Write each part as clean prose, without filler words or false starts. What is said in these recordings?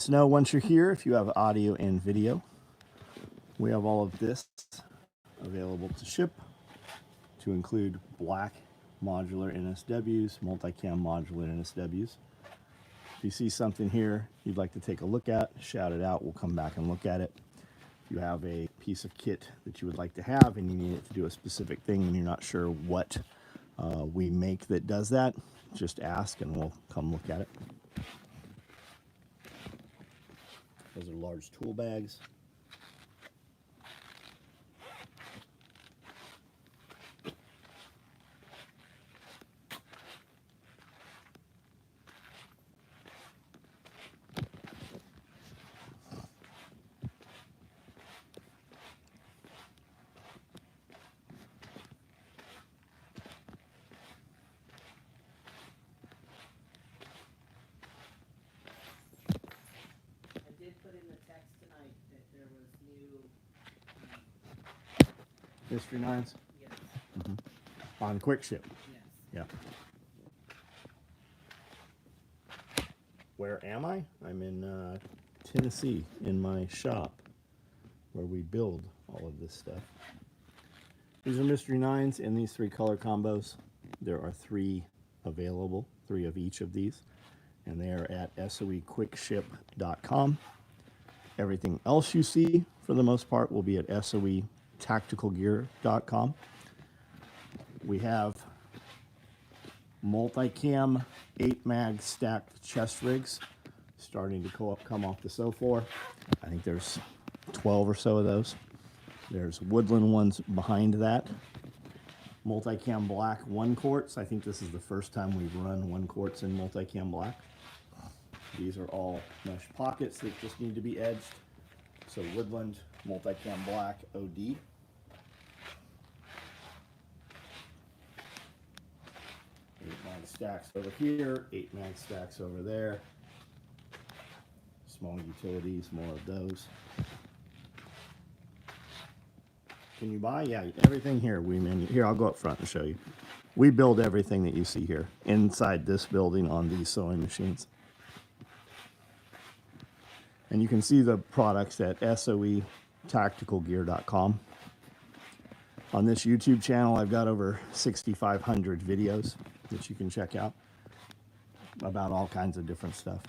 know once you're here if you have audio and video. We have all of this available to ship, to include black modular NSWs, multicam modular NSWs. If you see something here you'd like to take a look at, shout it out. We'll come back and look at it. If you have a piece of kit that you would like to have and you need it to do a specific thing and you're not sure what we make that does that, just ask and we'll come look at it. Those are large tool bags. Mystery Nines? Yes. Mm-hmm. On quick ship? Yes. Yeah. Where am I? I'm in Tennessee in my shop where we build all of this stuff. These are Mystery Nines in these 3 color combos. There are 3 available, 3 of each of these, and they are at SOEquickship.com. Everything else you see, for the most part, will be at SOEtacticalgear.com. We have multicam 8-mag stacked chest rigs starting to come off the SOE. I think there's 12 or so of those. There's woodland ones behind that. Multicam black 1 quarts. I think this is the first time we've run 1 quarts in multicam black. These are all mesh pockets that just need to be edged. So woodland, multicam black, OD. Mag stacks over here, 8-mag stacks over there. Small utilities, more of those. Can you buy? Yeah, everything here we menu. Here, I'll go up front and show you. We build everything that you see here inside this building on these sewing machines. And you can see the products at SOEtacticalgear.com. On this YouTube channel, I've got over 6,500 videos that you can check out about all kinds of different stuff.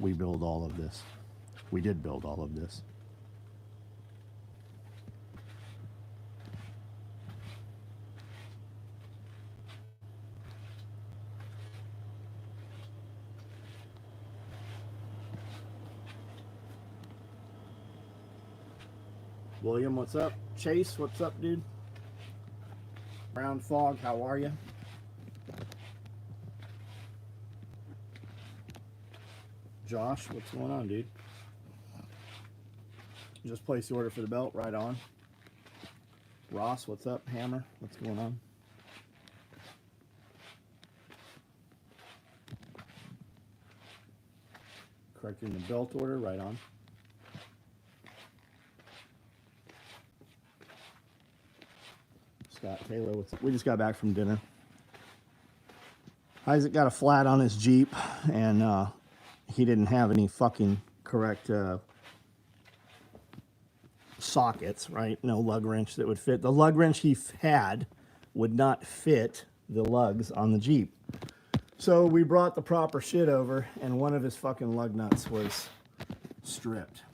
We build all of this. We did build all of this. William, what's up? Chase, what's up, dude? Brown Fog, how are you? Josh, what's going on, dude? Just placed the order for the belt, right on. Ross, what's up? Hammer, what's going on? Correcting the belt order, right on. Scott Taylor, what's up? We just got back from dinner. Isaac got a flat on his Jeep, and he didn't have any fucking correct sockets, right? No lug wrench that would fit. The lug wrench he had would not fit the lugs on the Jeep. So we brought the proper shit over, and one of his fucking lug nuts was stripped.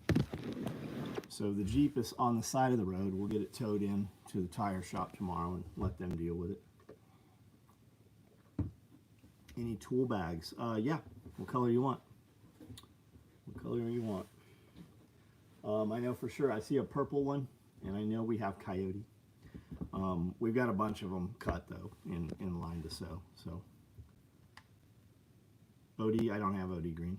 So the Jeep is on the side of the road. We'll get it towed in to the tire shop tomorrow and let them deal with it. Any tool bags? Yeah. What color you want? What color you want? I know for sure. I see a purple one, and I know we have coyote. We've got a bunch of them cut though in line to sew. So OD, I don't have OD green.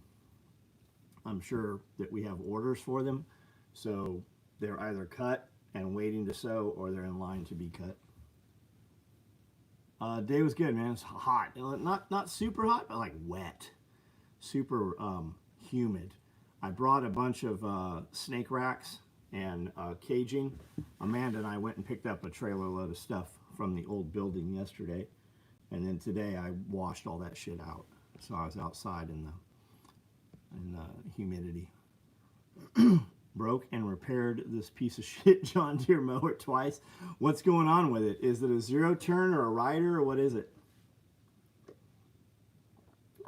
I'm sure that we have orders for them, so they're either cut and waiting to sew, or they're in line to be cut. Day was good, man. It's hot. Not super hot, but like wet. Super humid. I brought a bunch of snake racks and caging. Amanda and I went and picked up a trailer load of stuff from the old building yesterday, and then today I washed all that shit out. So I was outside in the humidity. Broke and repaired this piece of shit John Deere mower twice. What's going on with it? Is it a zero turn or a rider or what is it?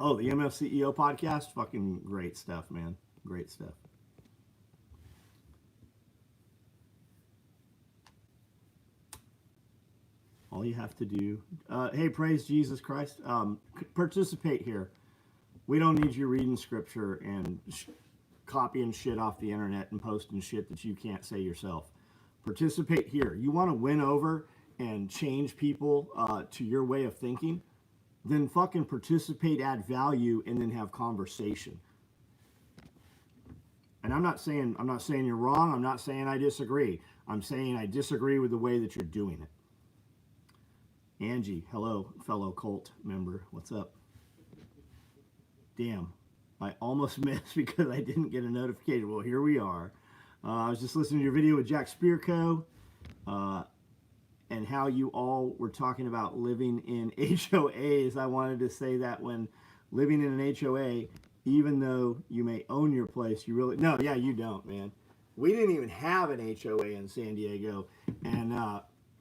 Oh, the MFCEO podcast? Fucking great stuff, man. Great stuff. All you have to do, hey, praise Jesus Christ. Participate here. We don't need you reading scripture and copying shit off the internet and posting shit that you can't say yourself. Participate here. You want to win over and change people to your way of thinking? Then fucking participate, add value, and then have conversation. And I'm not saying you're wrong. I'm not saying I disagree. I'm saying I disagree with the way that you're doing it. Angie, hello, fellow cult member. What's up? Damn, I almost missed because I didn't get a notification. Well, here we are. I was just listening to your video with Jack Spearco and how you all were talking about living in HOAs. I wanted to say that when living in an HOA, even though you may own your place, you really... No, yeah, you don't, man. We didn't even have an HOA in San Diego, and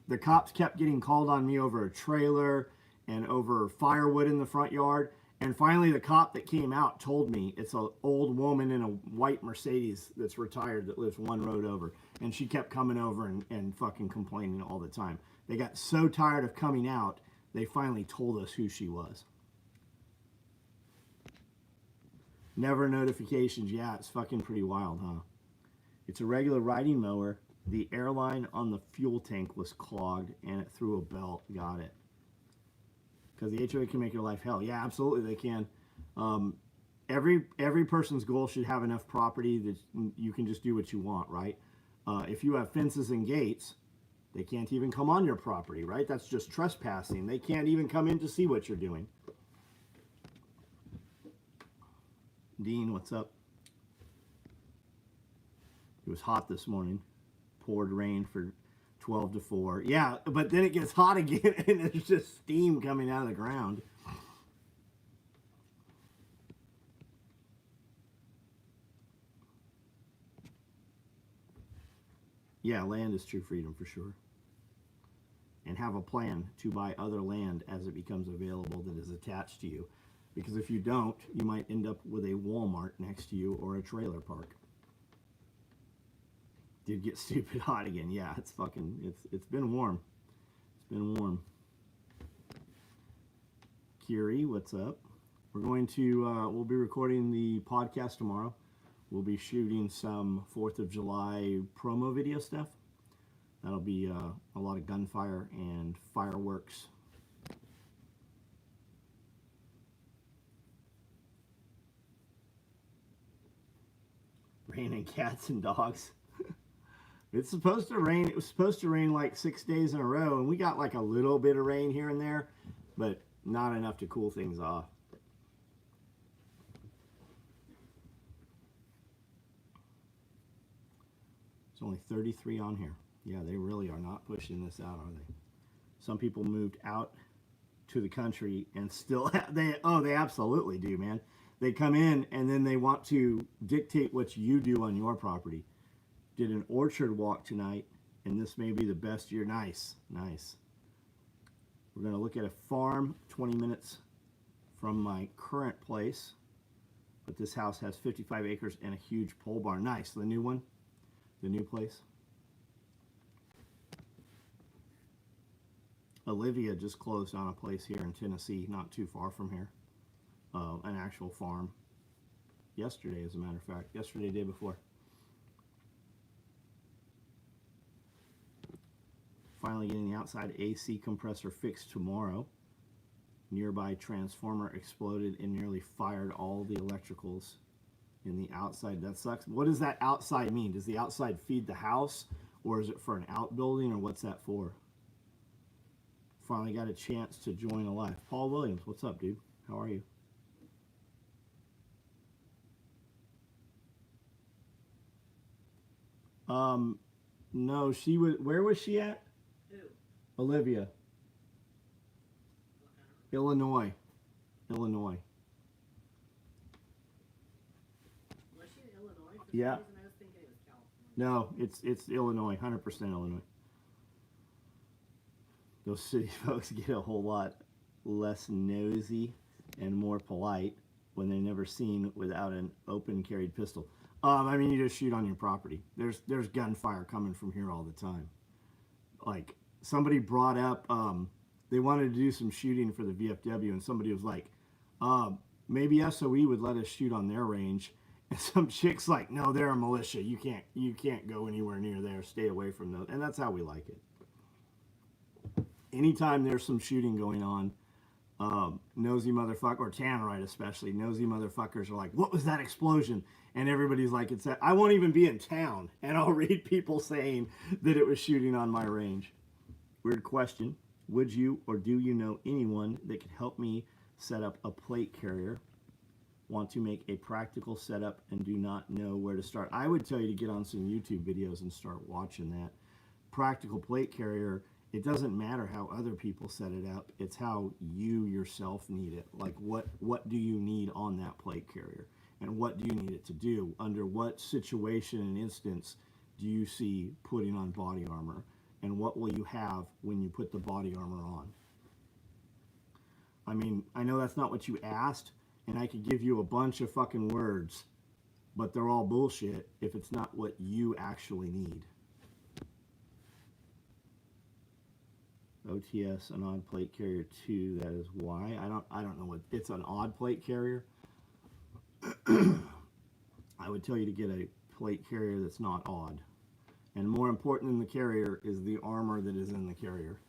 the cops kept getting called on me over a trailer and over firewood in the front yard. And finally, the cop that came out told me it's an old woman in a white Mercedes that's retired that lives one road over. And she kept coming over and fucking complaining all the time. They got so tired of coming out, they finally told us who she was. Never notifications. Yeah, it's fucking pretty wild, huh? It's a regular riding mower. The airline on the fuel tank was clogged and it threw a belt. Got it. Because the HOA can make your life hell. Yeah, absolutely they can. Every person's goal should have enough property that you can just do what you want, right? If you have fences and gates, they can't even come on your property, right? That's just trespassing. They can't even come in to see what you're doing. Dean, what's up? It was hot this morning. Poured rain for 12 to 4. Yeah, but then it gets hot again and there's just steam coming out of the ground. Yeah, land is true freedom for sure. And have a plan to buy other land as it becomes available that is attached to you. Because if you don't, you might end up with a Walmart next to you or a trailer park. Did get stupid hot again. Yeah, it's been warm. It's been warm. Kiri, what's up? We're going to we'll be recording the podcast tomorrow. We'll be shooting some 4th of July promo video stuff. That'll be a lot of gunfire and fireworks. Raining cats and dogs. It's supposed to rain. It was supposed to rain like 6 days in a row, and we got like a little bit of rain here and there, but not enough to cool things off. It's only 33 on here. Yeah, they really are not pushing this out, are they? Some people moved out to the country and still they absolutely do, man. They come in and then they want to dictate what you do on your property. Did an orchard walk tonight, and this may be the best year. Nice, nice. We're going to look at a farm 20 minutes from my current place, but this house has 55 acres and a huge pole barn. Nice, the new one, the new place. Olivia just closed on a place here in Tennessee, not too far from here. An actual farm. Yesterday, as a matter of fact. Yesterday, day before. Finally getting the outside AC compressor fixed tomorrow. Nearby transformer exploded and nearly fired all the electricals in the outside. That sucks. What does that outside mean? Does the outside feed the house, or is it for an outbuilding, or what's that for? Finally got a chance to join a live. Paul Williams, what's up, dude? How are you? No, she was. Where was she at? Who? Olivia. Illinois. Illinois. Was she in Illinois? For Yeah. some reason I was thinking it was California. No, it's Illinois. 100% Illinois. Those city folks get a whole lot less nosy and more polite when they're never seen without an open carried pistol. I mean, you just shoot on your property. There's gunfire coming from here all the time. Like somebody brought up, they wanted to do some shooting for the VFW, and somebody was like, maybe SOE would let us shoot on their range. And some chick's like, no, they're a militia. You can't go anywhere near there. Stay away from those. And that's how we like it. Anytime there's some shooting going on, nosy motherfucker, or Tannerite especially, nosy motherfuckers are like, what was that explosion? And everybody's like, it's that. I won't even be in town, and I'll read people saying that it was shooting on my range. Weird question. Would you or do you know anyone that could help me set up a plate carrier? Want to make a practical setup and do not know where to start? I would tell you to get on some YouTube videos and start watching that. Practical plate carrier, it doesn't matter how other people set it up. It's how you yourself need it. Like what do you need on that plate carrier? And what do you need it to do? Under what situation and instance do you see putting on body armor? And what will you have when you put the body armor on? I mean, I know that's not what you asked, and I could give you a bunch of fucking words, but they're all bullshit if it's not what you actually need. OTS, an odd plate carrier 2, that is why. I don't know what, it's an odd plate carrier. I would tell you to get a plate carrier that's not odd. And more important than the carrier is the armor that is in the carrier.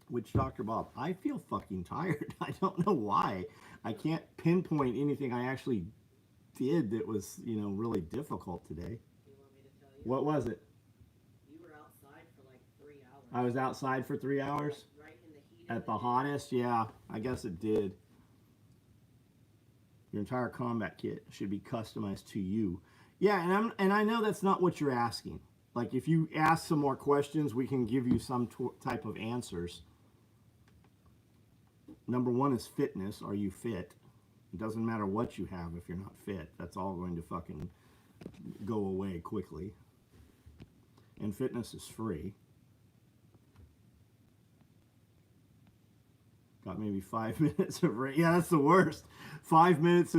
Which, Dr. Bob, I feel fucking tired. I don't know why. I can't pinpoint anything I actually did that was, you know, really difficult today. Do you want me to tell you? What was it? You were outside for like 3 hours. I was outside for 3 hours? Right in the heat. At the hottest? Yeah, I guess it did. Your entire combat kit should be customized to you. Yeah, and I know that's not what you're asking. Like, if you ask some more questions, we can give you some type of answers. Number one is fitness. Are you fit? It doesn't matter what you have if you're not fit. That's all going to fucking go away quickly. And fitness is free. Got maybe 5 minutes of rain. Yeah, that's the worst. 5 minutes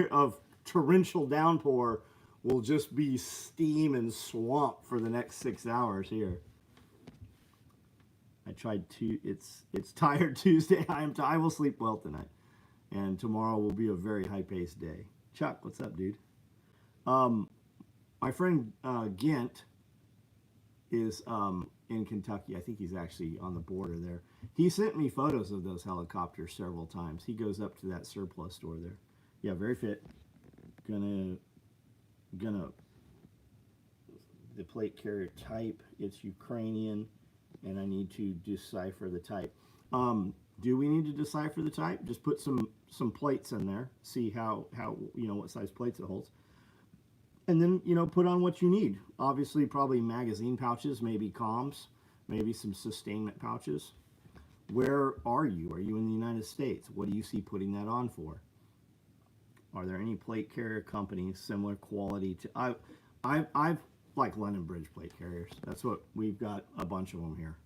of torrential downpour will just be steam and swamp for the next 6 hours here. I tried to. It's Tired Tuesday. I will sleep well tonight, and tomorrow will be a very high-paced day. Chuck, what's up, dude? My friend Gint is in Kentucky. I think he's actually on the border there. He sent me photos of those helicopters several times. He goes up to that surplus store there. Yeah, very fit. Gonna the plate carrier type. It's Ukrainian, and I need to decipher the type. Do we need to decipher the type? Just put some plates in there. See how you know what size plates it holds. And then, you know, put on what you need. Obviously, probably magazine pouches, maybe comms, maybe some sustainment pouches. Where are you? Are you in the United States? What do you see putting that on for? Are there any plate carrier companies similar quality to... I've like London Bridge plate carriers. That's what we've got, a bunch of them here.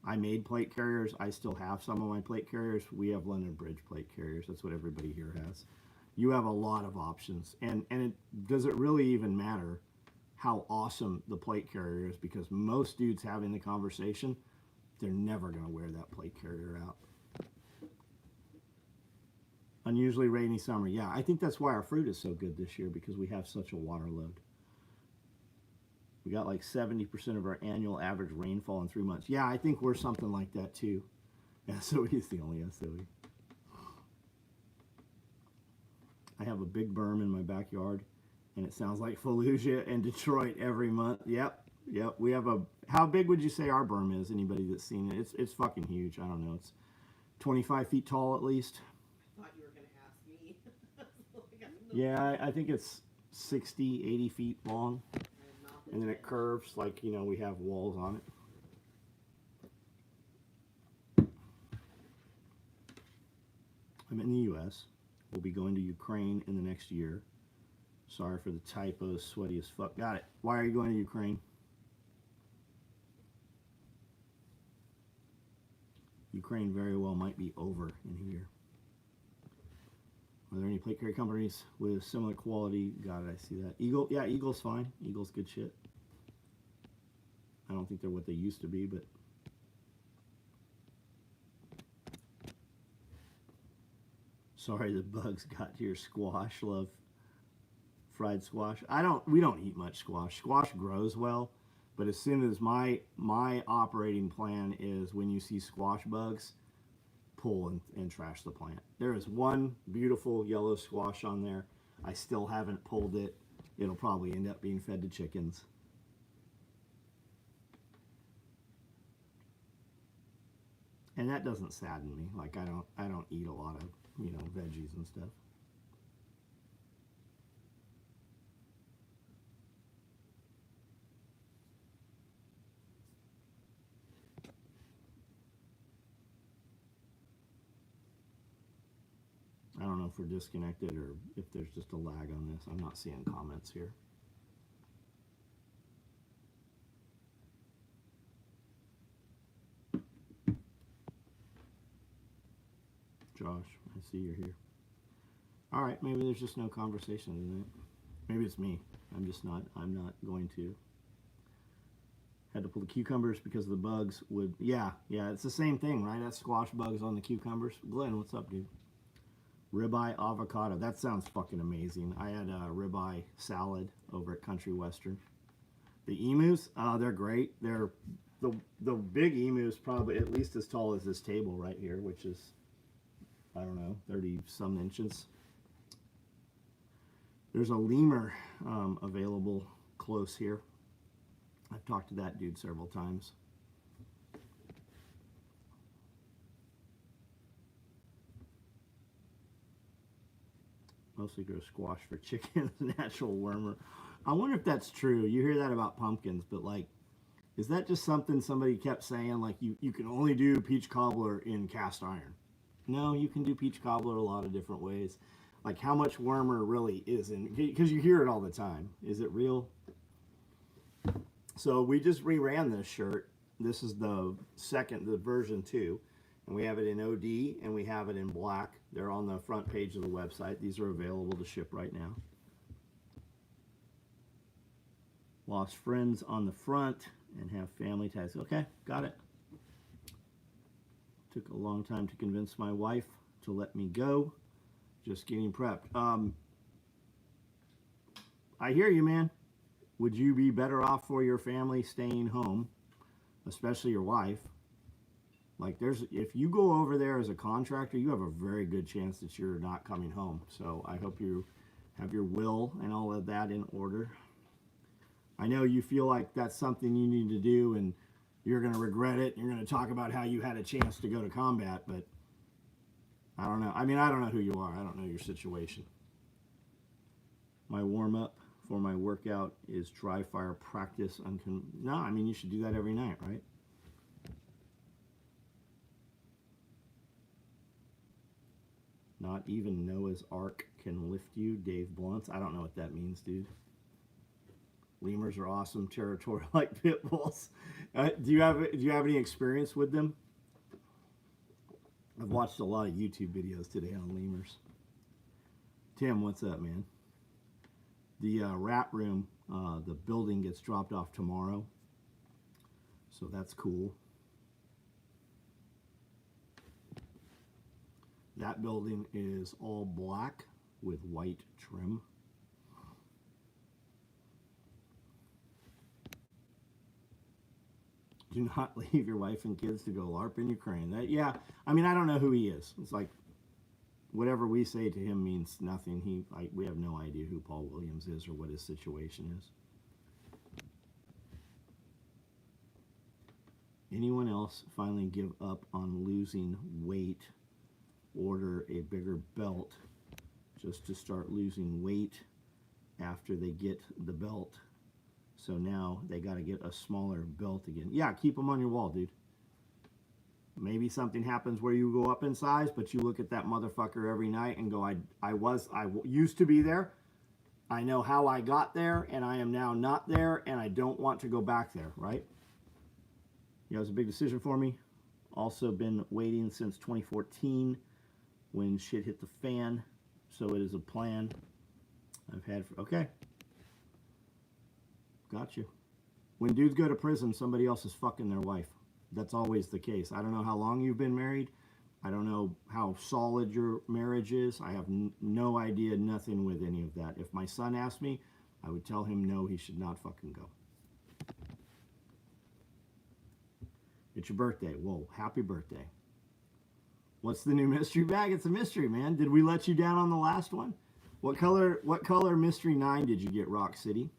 I made plate carriers. I still have some of my plate carriers. We have London Bridge plate carriers. That's what everybody here has. You have a lot of options, and does it really even matter how awesome the plate carrier is? Because most dudes having the conversation, they're never going to wear that plate carrier out. Unusually rainy summer. Yeah, I think that's why our fruit is so good this year, because we have such a water load. We got like 70% of our annual average rainfall in 3 months. Yeah, I think we're something like that too. SOE is the only SOE. I have a big berm in my backyard, and it sounds like Fallujah and Detroit every month. Yep. We have a... How big would you say our berm is? Anybody that's seen it? It's fucking huge. I don't know. It's 25 feet tall at least. I thought you were going to ask me. Yeah, I think it's 60, 80 feet long, I have not been and then it to curves like, you know, we have walls on it. I'm in the U.S. We'll be going to Ukraine in the next year. Sorry for the typos, sweaty as fuck. Got it. Why are you going to Ukraine? Ukraine very well might be over in a year. Are there any plate carrier companies with similar quality? Got it, I see that. Eagle, yeah, Eagle's fine. Eagle's good shit. I don't think they're what they used to be, but sorry the bugs got to your squash. Love fried squash. We don't eat much squash. Squash grows well, but as soon as my operating plan is when you see squash bugs, pull and trash the plant. There is one beautiful yellow squash on there. I still haven't pulled it. It'll probably end up being fed to chickens. And that doesn't sadden me. Like I don't eat a lot of, you know, veggies and stuff. I don't know if we're disconnected or if there's just a lag on this. I'm not seeing comments here. Josh, I see you're here. All right, maybe there's just no conversation tonight. Maybe it's me. I'm not going to. Had to pull the cucumbers because of the bugs would, yeah, it's the same thing, right? That squash bugs on the cucumbers. Glenn, what's up, dude? Ribeye avocado. That sounds fucking amazing. I had a ribeye salad over at Country Western. The emus, they're great. They're the big emu is probably at least as tall as this table right here, which is, I don't know, 30 some inches. There's a lemur available close here. I've talked to that dude several times. Mostly grow squash for chickens, natural wormer. I wonder if that's true. You hear that about pumpkins, but like, is that just something somebody kept saying? Like, you can only do peach cobbler in cast iron. No, you can do peach cobbler a lot of different ways. Like, how much wormer really is in, because you hear it all the time. Is it real? So we just reran this shirt. This is the version 2. And we have it in OD and we have it in black. They're on the front page of the website. These are available to ship right now. Lost friends on the front and have family ties. Okay, got it. Took a long time to convince my wife to let me go. Just getting prepped. I hear you, man. Would you be better off for your family staying home, especially your wife? Like, if you go over there as a contractor, you have a very good chance that you're not coming home. So I hope you have your will and all of that in order. I know you feel like that's something you need to do and you're going to regret it. You're going to talk about how you had a chance to go to combat, but I don't know. I mean, I don't know who you are. I don't know your situation. My warm-up for my workout is dry fire practice. No, I mean, you should do that every night, right? Not even Noah's Ark can lift you, Dave Blunts. I don't know what that means, dude. Lemurs are awesome, territorial like pit bulls. Do you have any experience with them? I've watched a lot of YouTube videos today on lemurs. Tim, what's up, man? The rat room, the building gets dropped off tomorrow, so that's cool. That building is all black with white trim. Do not leave your wife and kids to go LARP in Ukraine. Yeah, I mean, I don't know who he is. It's like, whatever we say to him means nothing. We have no idea who Paul Williams is or what his situation is. Anyone else finally give up on losing weight? Order a bigger belt just to start losing weight. after they get the belt. So now they got to get a smaller belt again. Yeah, keep them on your wall, dude. Maybe something happens where you go up in size, but you look at that motherfucker every night and go, I used to be there. I know how I got there, and I am now not there, and I don't want to go back there, right? Yeah, it was a big decision for me. Also been waiting since 2014 when shit hit the fan. So it is a plan I've had for, okay. Got you. When dudes go to prison, somebody else is fucking their wife. That's always the case. I don't know how long you've been married. I don't know how solid your marriage is. I have no idea, nothing with any of that. If my son asked me, I would tell him no, he should not fucking go. It's your birthday. Whoa, happy birthday. What's the new mystery bag? It's a mystery, man. Did we let you down on the last one? What color mystery 9 did you get, Rock City?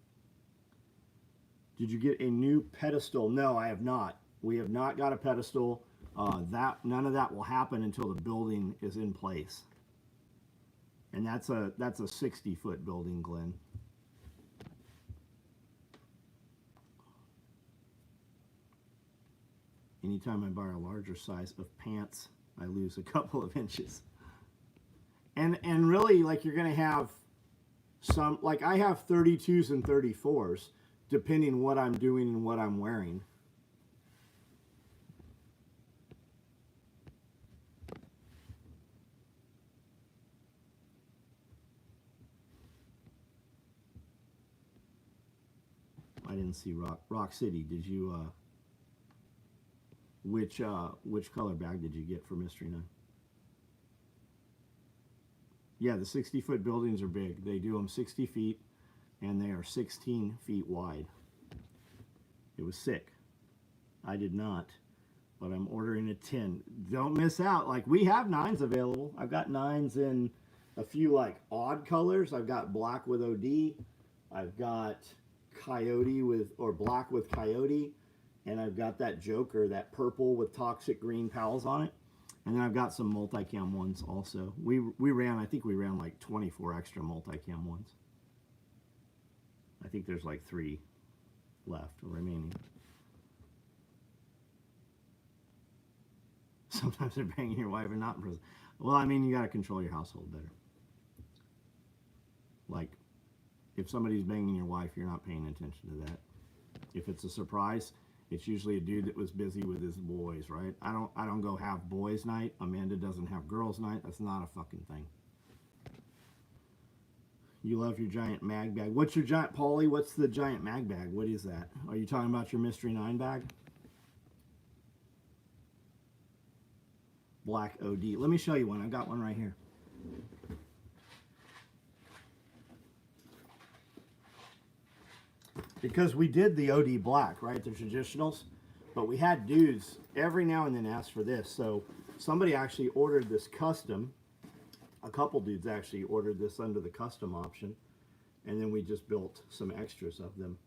Did you get a new pedestal? No, I have not. We have not got a pedestal. None of that will happen until the building is in place. And that's a 60-foot building, Glenn. Anytime I buy a larger size of pants, I lose a couple of inches. And really, like, you're going to have some, like, I have 32s and 34s, depending what I'm doing and what I'm wearing. I didn't see Rock City. Did you, which color bag did you get for Mystery 9? Yeah, the 60-foot buildings are big. They do them 60 feet, and they are 16 feet wide. It was sick. I did not, but I'm ordering a 10. Don't miss out. Like, we have 9s available. I've got 9s in a few, like, odd colors. I've got black with OD. I've got coyote with, or black with coyote. And I've got that Joker, that purple with toxic green pals on it. And then I've got some multicam ones also. We ran, I think we ran like 24 extra multicam ones. I think there's like 3 left remaining. Sometimes they're banging your wife and not in prison. Well, I mean, you got to control your household better. Like, if somebody's banging your wife, you're not paying attention to that. If it's a surprise, it's usually a dude that was busy with his boys, right? I don't go have boys night. Amanda doesn't have girls night. That's not a fucking thing. You love your giant mag bag. What's your giant, Paulie? What's the giant mag bag? What is that? Are you talking about your Mystery 9 bag? Black OD. Let me show you one. I got one right here. Because we did the OD black, right? The traditionals. But we had dudes every now and then ask for this. So somebody actually ordered this custom. A couple dudes actually ordered this under the custom option. And then we just built some extras of them.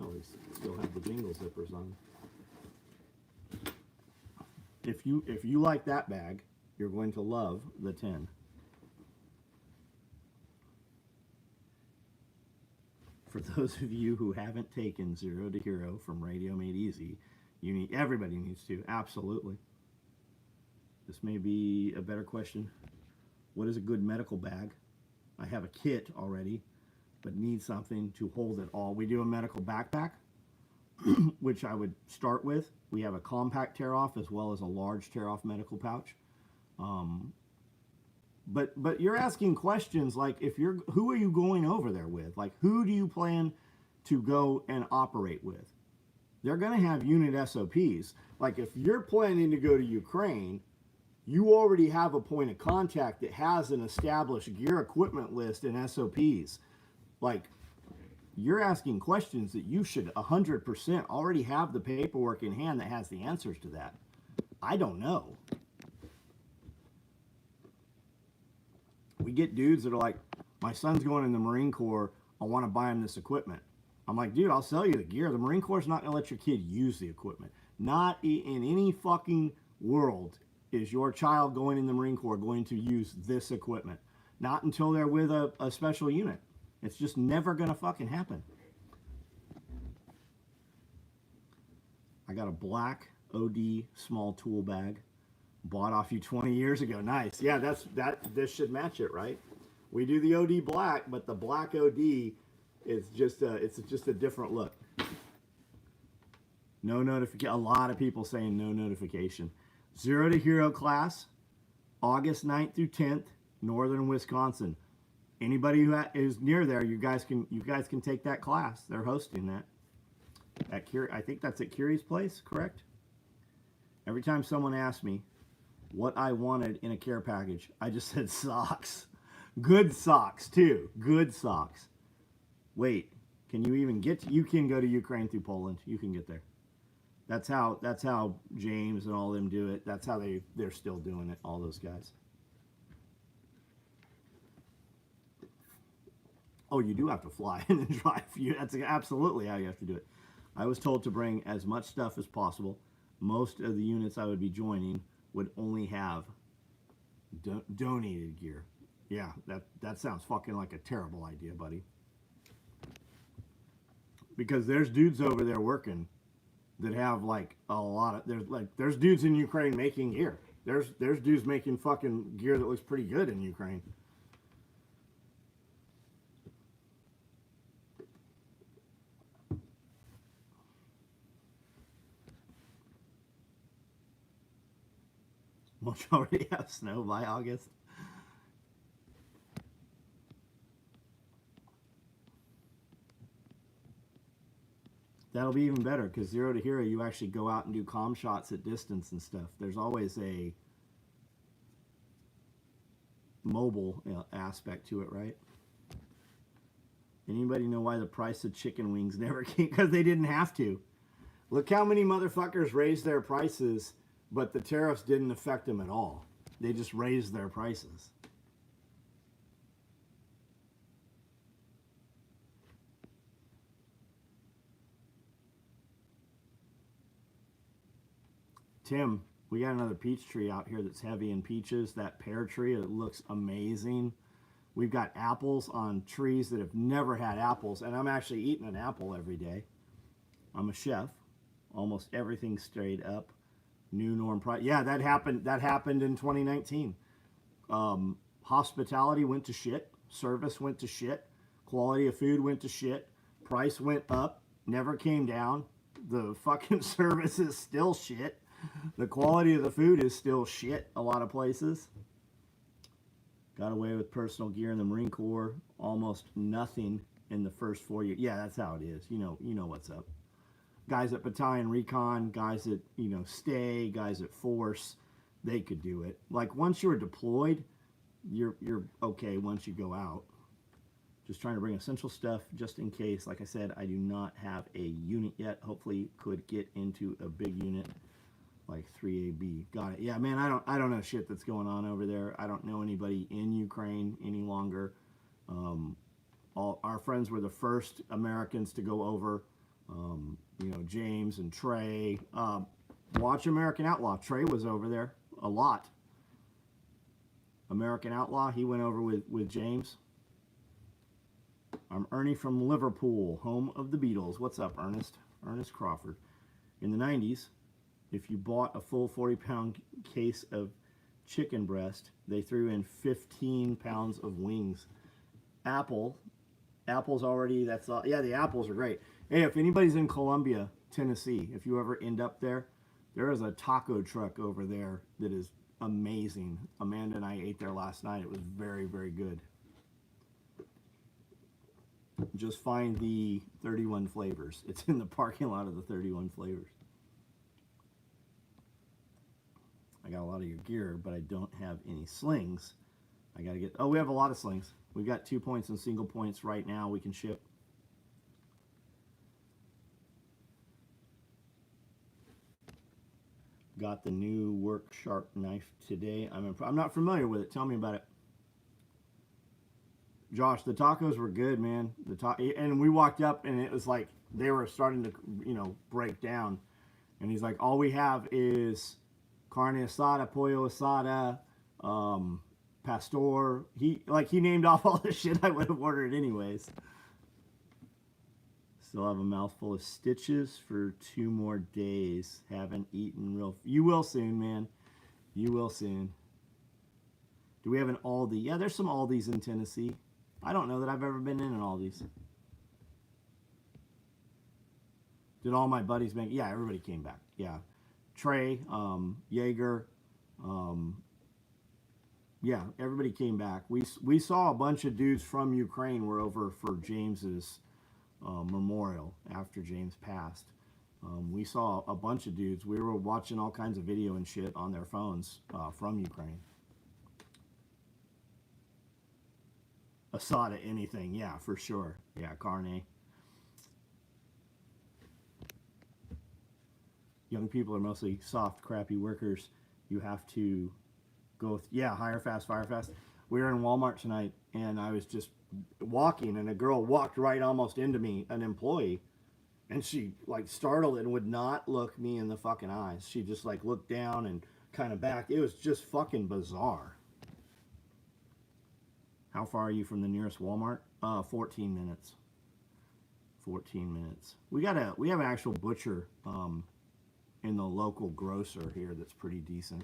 Oh, we still have the jingle zippers on. If you like that bag, you're going to love the 10. For those of you who haven't taken 0 to Hero from Radio Made Easy, everybody needs to, absolutely. This may be a better question. What is a good medical bag? I have a kit already, but need something to hold it all. We do a medical backpack, which I would start with. We have a compact tear-off as well as a large tear-off medical pouch. But you're asking questions like, who are you going over there with? Like, who do you plan to go and operate with? They're going to have unit SOPs. Like, if you're planning to go to Ukraine, you already have a point of contact that has an established gear equipment list and SOPs. Like, you're asking questions that you should 100% already have the paperwork in hand that has the answers to that. I don't know. We get dudes that are like, my son's going in the Marine Corps, I want to buy him this equipment. I'm like, dude, I'll sell you the gear. The Marine Corps is not going to let your kid use the equipment. Not in any fucking world is your child going in the Marine Corps going to use this equipment. Not until they're with a special unit. It's just never gonna fucking happen. I got a black OD small tool bag. Bought off you 20 years ago. Nice. Yeah, this should match it, right? We do the OD black, but the black OD is just a different look. No notification. A lot of people saying no notification. Zero to Hero class, August 9th through 10th, Northern Wisconsin. Anybody who is near there, you guys can take that class. They're hosting that. I think that's at Curie's place, correct? Every time someone asks me what I wanted in a care package, I just said socks. Good socks too. Good socks. Wait, can you even get to, you can go to Ukraine through Poland. You can get there. That's how James and all them do it. That's how they're still doing it, all those guys. Oh, you do have to fly and then drive. That's absolutely how you have to do it. I was told to bring as much stuff as possible. Most of the units I would be joining would only have donated gear. Yeah, that sounds fucking like a terrible idea, buddy. Because there's dudes over there working that have like a lot of there's dudes in Ukraine making gear. There's dudes making fucking gear that looks pretty good in Ukraine. Won't you already have snow by August? That'll be even better because Zero to Hero, you actually go out and do comm shots at distance and stuff. There's always a mobile aspect to it, right? Anybody know why the price of chicken wings never came? Because they didn't have to. Look how many motherfuckers raised their prices, but the tariffs didn't affect them at all. They just raised their prices. Tim, we got another peach tree out here that's heavy in peaches. That pear tree, it looks amazing. We've got apples on trees that have never had apples, and I'm actually eating an apple every day. I'm a chef. Almost everything straight up. New norm price. Yeah, that happened in 2019. Hospitality went to shit. Service went to shit. Quality of food went to shit. Price went up. Never came down. The fucking service is still shit. The quality of the food is still shit a lot of places. Got away with personal gear in the Marine Corps. Almost nothing in the first 4 years. Yeah, that's how it is. You know what's up. Guys at Battalion Recon, guys at, Stay, guys at Force, they could do it. Like, once you're deployed, you're okay once you go out. Just trying to bring essential stuff just in case. Like I said, I do not have a unit yet. Hopefully could get into a big unit like 3AB. Got it. Yeah, man, I don't know shit that's going on over there. I don't know anybody in Ukraine any longer. All our friends were the first Americans to go over. James and Trey. Watch American Outlaw. Trey was over there a lot. American Outlaw, he went over with James. I'm Ernie from Liverpool, home of the Beatles. What's up, Ernest? Ernest Crawford. In the 90s, if you bought a full 40-pound case of chicken breast, they threw in 15 pounds of wings. Apple's already, that's all. Yeah, the apples are great. Hey, if anybody's in Columbia, Tennessee, if you ever end up there, there is a taco truck over there that is amazing. Amanda and I ate there last night. It was very, very good. Just find the 31 flavors. It's in the parking lot of the 31 flavors. I got a lot of your gear, but I don't have any slings. I got to get, we have a lot of slings. We've got 2 points and single points right now we can ship. Got the new work sharp knife today. I'm not familiar with it. Tell me about it. Josh, the tacos were good, man. And we walked up and it was like they were starting to, break down. And he's like, all we have is carne asada, pollo asada, Pastor. He named off all the shit I would have ordered anyways. Still have a mouthful of stitches for 2 more days. Haven't eaten real. You will soon, man. You will soon. Do we have an Aldi? Yeah, there's some Aldis in Tennessee. I don't know that I've ever been in an Aldi's. Did all my buddies make? Yeah, everybody came back. Yeah, Trey, Jaeger, yeah, everybody came back. We saw a bunch of dudes from Ukraine were over for James's memorial after James passed. We saw a bunch of dudes. We were watching all kinds of video and shit on their phones from Ukraine. Asada anything, yeah, for sure. Yeah, carne. Young people are mostly soft, crappy workers. You have to go, yeah, hire fast, fire fast. We were in Walmart tonight, and I was just walking, and a girl walked right almost into me, an employee, and she like startled and would not look me in the fucking eyes. She just like looked down and kind of back. It was just fucking bizarre. How far are you from the nearest Walmart? 14 minutes. 14 minutes. We have an actual butcher in the local grocer here that's pretty decent.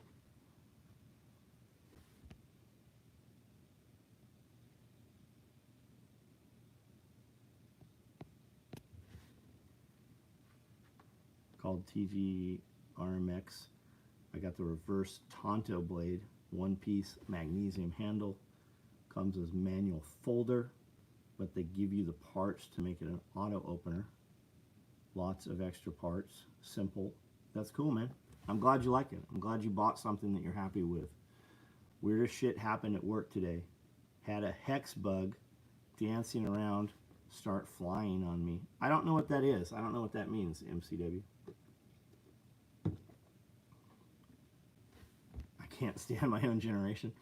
Called TG RMX. I got the reverse Tonto blade, 1-piece magnesium handle. Comes as manual folder, but they give you the parts to make it an auto opener. Lots of extra parts. Simple. That's cool, man. I'm glad you like it. I'm glad you bought something that you're happy with. Weirdest shit happened at work today. Had a hex bug dancing around start flying on me. I don't know what that is. I don't know what that means, MCW. I can't stand my own generation.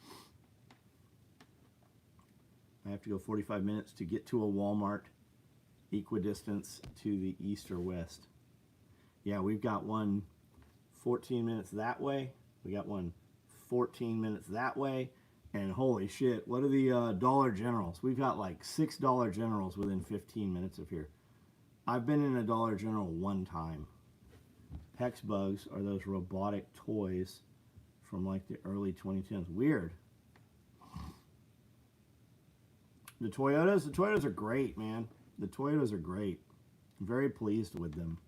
I have to go 45 minutes to get to a Walmart equidistance to the east or west. Yeah, we've got one 14 minutes that way. We got one 14 minutes that way. And holy shit, what are the Dollar Generals? We've got like 6 Dollar Generals within 15 minutes of here. I've been in a Dollar General one time. Hex bugs are those robotic toys from like the early 2010s. Weird. The Toyotas are great, man. The Toyotas are great. I'm very pleased with them.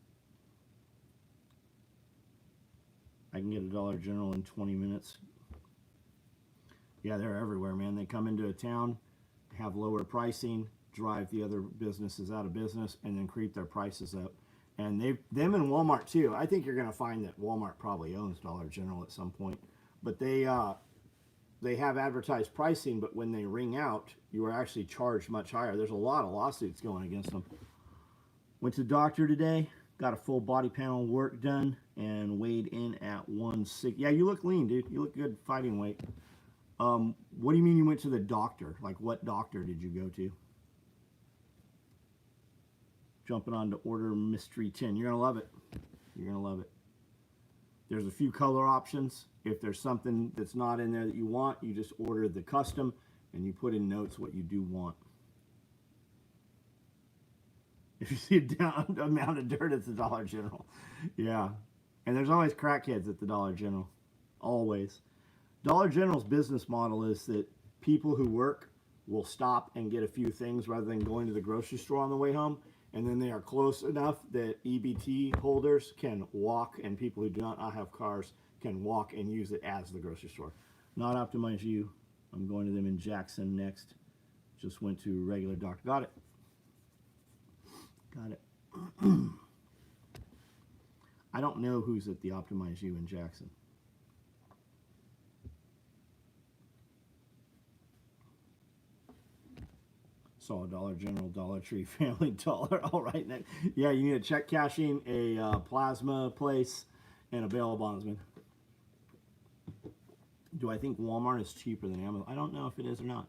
I can get a Dollar General in 20 minutes. Yeah, they're everywhere, man. They come into a town, have lower pricing, drive the other businesses out of business, and then creep their prices up. And them and Walmart too. I think you're going to find that Walmart probably owns Dollar General at some point. But they have advertised pricing, but when they ring out, you are actually charged much higher. There's a lot of lawsuits going against them. Went to the doctor today, got a full body panel work done, and weighed in at 160. Yeah, you look lean, dude. You look good fighting weight. What do you mean you went to the doctor? Like, what doctor did you go to? Jumping on to order Mystery 10. You're going to love it. You're going to love it. There's a few color options. If there's something that's not in there that you want, you just order the custom and you put in notes what you do want. If you see a down amount of dirt, it's the Dollar General. Yeah. And there's always crackheads at the Dollar General. Always. Dollar General's business model is that people who work will stop and get a few things rather than going to the grocery store on the way home. And then they are close enough that EBT holders can walk, and people who do not have cars can walk and use it as the grocery store. Not Optimize You. I'm going to them in Jackson next. Just went to regular doctor. Got it. Got it. I don't know who's at the Optimize You in Jackson. Saw a Dollar General, Dollar Tree, Family Dollar. All right, next. Yeah, you need a check cashing, a plasma place, and a bail bondsman. Do I think Walmart is cheaper than Amazon? I don't know if it is or not.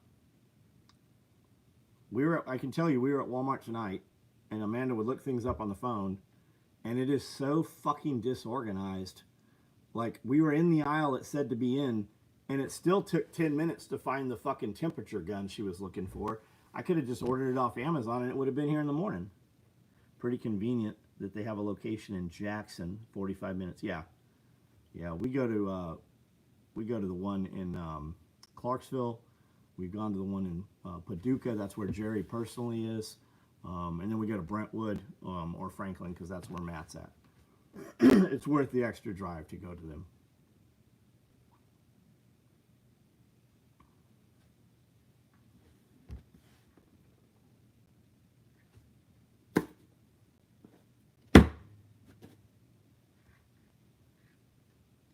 I can tell you, we were at Walmart tonight, and Amanda would look things up on the phone, and it is so fucking disorganized. Like, we were in the aisle it said to be in, And it still took 10 minutes to find the fucking temperature gun she was looking for. I could have just ordered it off Amazon and it would have been here in the morning. Pretty convenient that they have a location in Jackson, 45 minutes. Yeah. Yeah, we go to the one in Clarksville. We've gone to the one in Paducah. That's where Jerry personally is. And then we go to Brentwood or Franklin because that's where Matt's at. It's worth the extra drive to go to them.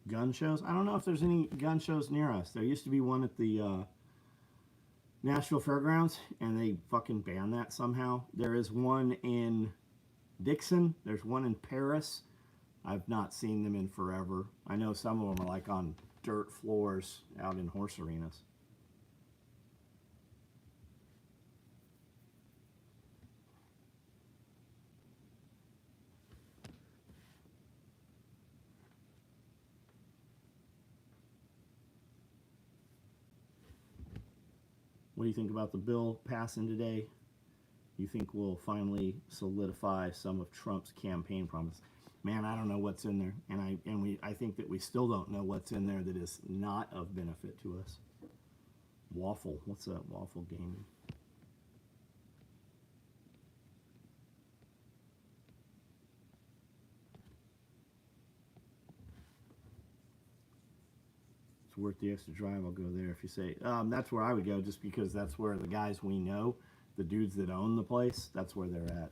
Gun shows? I don't know if there's any gun shows near us. There used to be one at the Nashville Fairgrounds, and they fucking banned that somehow. There is one in Dixon. There's one in Paris. I've not seen them in forever. I know some of them are like on dirt floors out in horse arenas. What do you think about the bill passing today? You think we'll finally solidify some of Trump's campaign promise? Man, I don't know what's in there, and I think that we still don't know what's in there that is not of benefit to us. Waffle, what's that? Waffle Gaming. It's worth the extra drive. I'll go there if you say. That's where I would go, just because that's where the guys we know, the dudes that own the place, that's where they're at.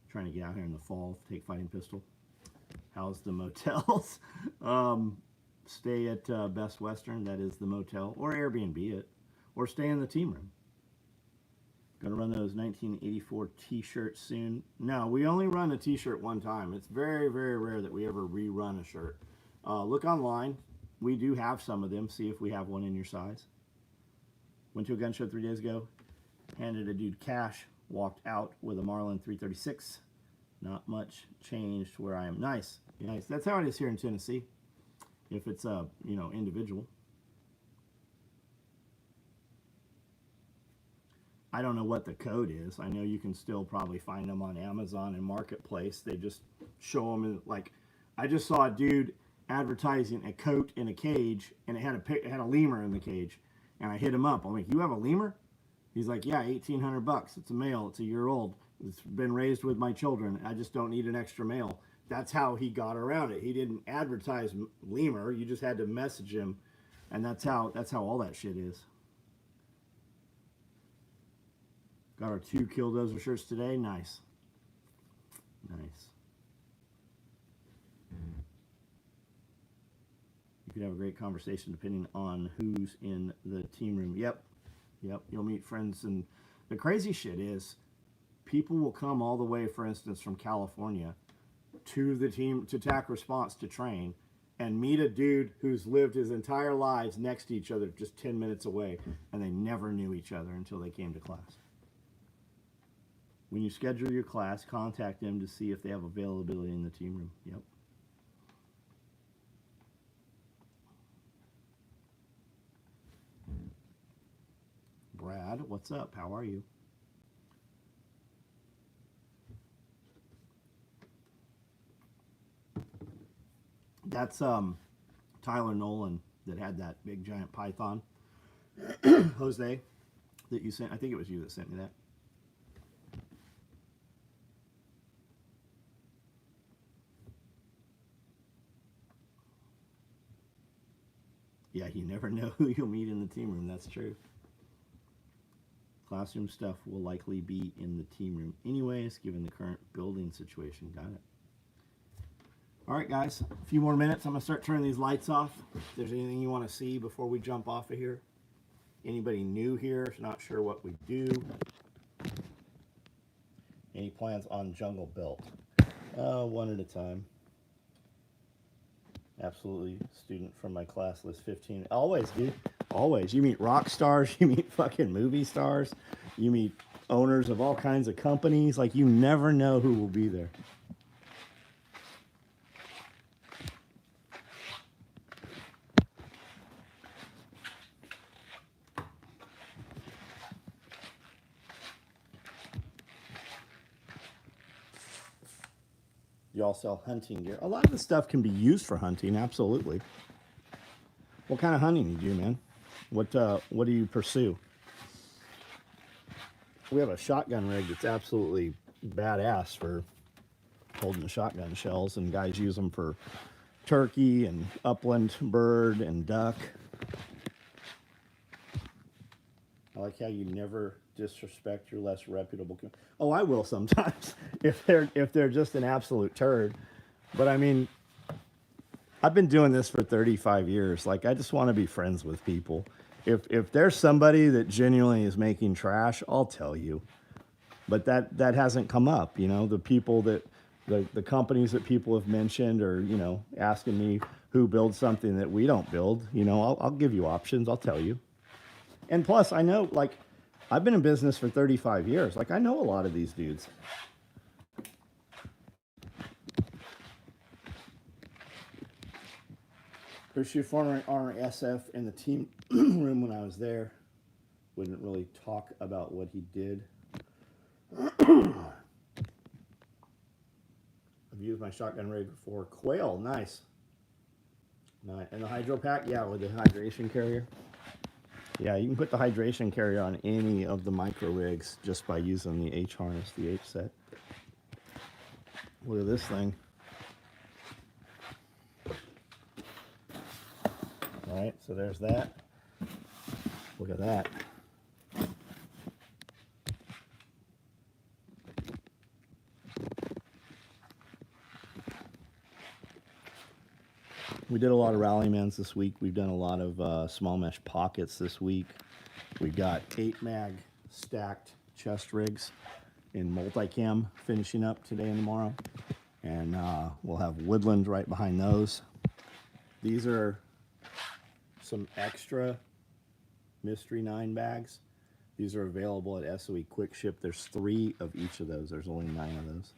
Trying to get out here in the fall, take fighting pistol. How's the motels? Stay at Best Western, that is the motel, or Airbnb it, or stay in the team room. Gonna run those 1984 t-shirts soon. No, we only run a t-shirt one time. It's very, very rare that we ever rerun a shirt. Look online. We do have some of them. See if we have one in your size. Went to a gun show 3 days ago. Handed a dude cash. Walked out with a Marlin 336. Not much changed where I am. Nice. Nice. That's how it is here in Tennessee. If it's a, individual. I don't know what the code is. I know you can still probably find them on Amazon and Marketplace. They just show them in, like, I just saw a dude advertising a coat in a cage, and it had a lemur in the cage, and I hit him up. I'm like, "You have a lemur?" He's like, "Yeah, $1,800. It's a male. It's a year old. It's been raised with my children. I just don't need an extra male." That's how he got around it. He didn't advertise lemur. You just had to message him, and that's how all that shit is. Got our 2 Killdozer shirts today. Nice. Nice. You could have a great conversation depending on who's in the team room. Yep. You'll meet friends. And the crazy shit is people will come all the way, for instance, from California to the team, to TAC Response to train, and meet a dude who's lived his entire lives next to each other just 10 minutes away, and they never knew each other until they came to class. When you schedule your class, contact them to see if they have availability in the team room. Yep. Brad, what's up? How are you? That's Tyler Nolan that had that big giant python. Jose, that you sent. I think it was you that sent me that. Yeah, you never know who you'll meet in the team room. That's true. Classroom stuff will likely be in the team room anyways, given the current building situation. Got it. All right, guys. A few more minutes. I'm going to start turning these lights off. If there's anything you want to see before we jump off of here. Anybody new here, not sure what we do. Any plans on Jungle Built? One at a time. Absolutely. Student from my class list 15. Always, dude. Always. You meet rock stars. You meet fucking movie stars. You meet owners of all kinds of companies. Like, you never know who will be there. You all sell hunting gear. A lot of the stuff can be used for hunting, absolutely. What kind of hunting do you do, man? What do you pursue? We have a shotgun rig that's absolutely badass for holding the shotgun shells, and guys use them for turkey and upland bird and duck. I like how you never disrespect your less reputable. Oh, I will sometimes if they're just an absolute turd. But I mean, I've been doing this for 35 years. Like, I just want to be friends with people. If there's somebody that genuinely is making trash, I'll tell you. But that hasn't come up. You know, the people that the companies that people have mentioned, or, you know, asking me who builds something that we don't build. You know, I'll give you options. I'll tell you. And plus, I know, like, I've been in business for 35 years. Like, I know a lot of these dudes. There's your former RSF in the team room when I was there. Wouldn't really talk about what he did. I've used my shotgun rig for quail. Nice. And the hydro pack, yeah, with the hydration carrier. Yeah, you can put the hydration carrier on any of the micro rigs just by using the H harness, the H set. Look at this thing. All right, so there's that. Look at that. We did a lot of rallymans this week. We've done a lot of small mesh pockets this week. We've got 8 mag stacked chest rigs in multicam finishing up today and tomorrow. And we'll have woodland right behind those. These are some extra Mystery 9 bags. These are available at SOE Quick Ship. There's 3 of each of those. There's only 9 of those.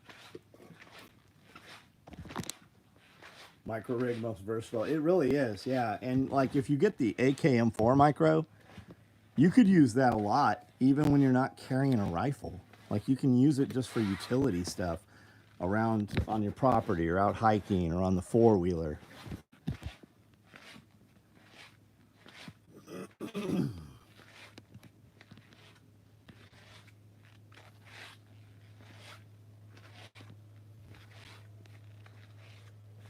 Micro rig, most versatile. It really is, yeah. And like, if you get the AKM4 micro, you could use that a lot, even when you're not carrying a rifle. Like, you can use it just for utility stuff around on your property, or out hiking, or on the 4-wheeler.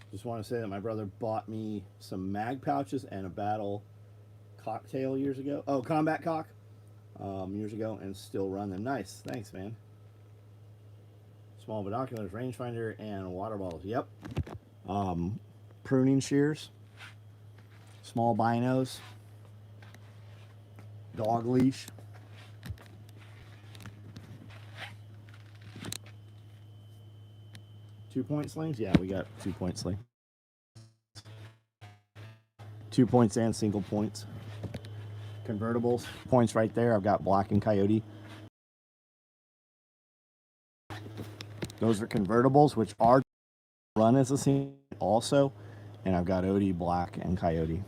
Just want to say that my brother bought me some mag pouches and a battle cocktail years ago. Oh, combat cock years ago, and still run them. Nice. Thanks, man. Small binoculars, rangefinder, and water bottles. Yep. Pruning shears, small binos, dog leash. Two-point slings? Yeah, we got 2-point sling. 2 points and single points. Convertibles. Points right there. I've got black and coyote. Those are convertibles, which are run as a single also. And I've got OD, black, and coyote.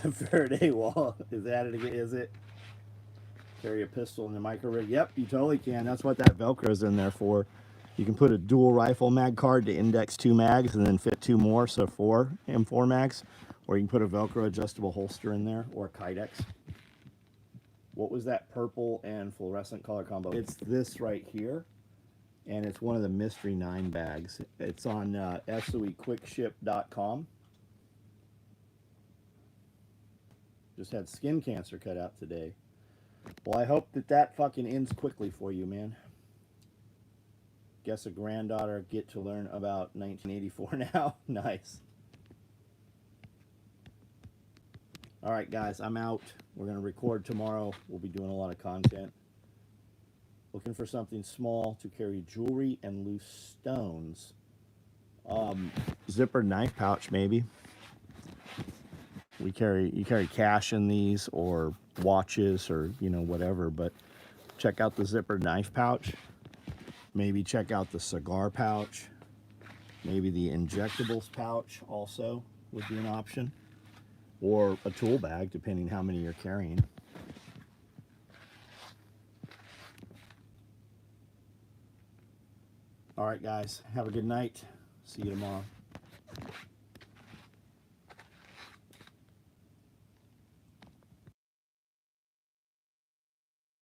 The Faraday wall is added again, is it? Carry a pistol in the micro rig. Yep, you totally can. That's what that Velcro's in there for. You can put a dual rifle mag card to index 2 mags and then fit 2 more, so 4 M4 mags. Or you can put a Velcro adjustable holster in there, or Kydex. What was that purple and fluorescent color combo? It's this right here, and it's one of the Mystery 9 bags. It's on SOEquickship.com. Just had skin cancer cut out today. Well, I hope that fucking ends quickly for you, man. Guess a granddaughter get to learn about 1984 now. Nice. All right, guys, I'm out. We're going to record tomorrow. We'll be doing a lot of content. Looking for something small to carry jewelry and loose stones. Zippered knife pouch, maybe. You carry cash in these, or watches, or, you know, whatever, but check out the zippered knife pouch. Maybe check out the cigar pouch. Maybe the injectables pouch also would be an option. or a tool bag, depending how many you're carrying. All right, guys, have a good night. See you tomorrow.